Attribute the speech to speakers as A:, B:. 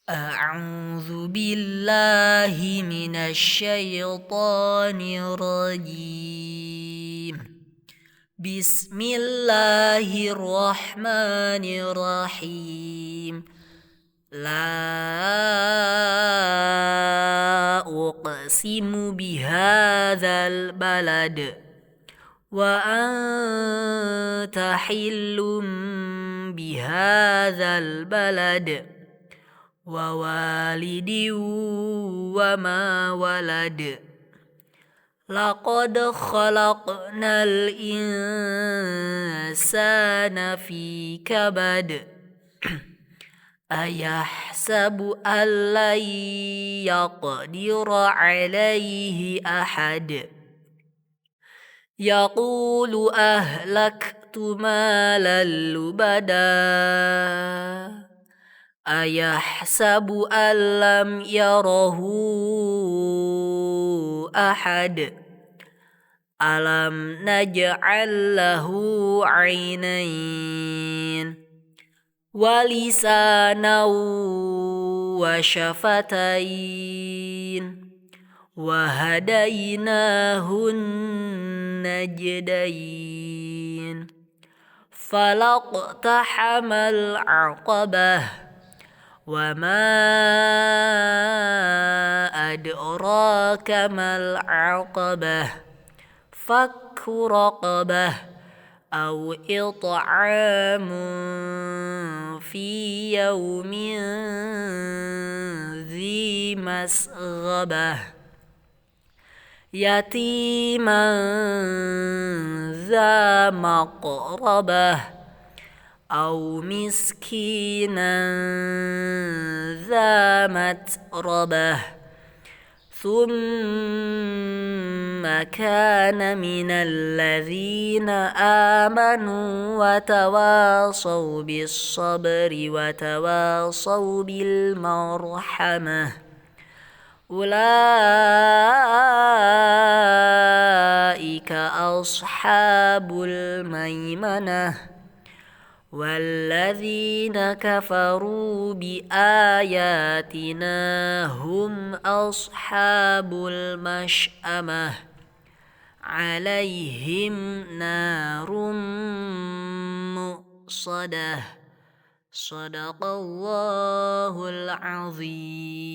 A: أعوذ بالله من الشيطان الرجيم. بسم الله الرحمن الرحيم. لا أقسم بهذا البلد وأنت حل بهذا البلد ووالد وما ولد. لقد خلقنا الإنسان في كبد. أيحسب أن لن يقدر عليه أحد. يقول أهلكت مالا لبدا. أيحسب أن لم يره أحد. ألم نجعل له عينين ولسانا وشفتين وهديناه النجدين. فلاقتحم العقبة وما أدراك ما العقبة. فك رقبة أو إطعام في يوم ذي مسغبة. يتيما ذا مقربة أو مسكينا ذا متربة. ثم كان من الذين آمنوا وتواصوا بالصبر وتواصوا بالمرحمة. أولئك أصحاب الميمنة. والذين كفروا بآياتنا هم أصحاب المشأمة. عليهم نار مؤصدة. صدق الله العظيم.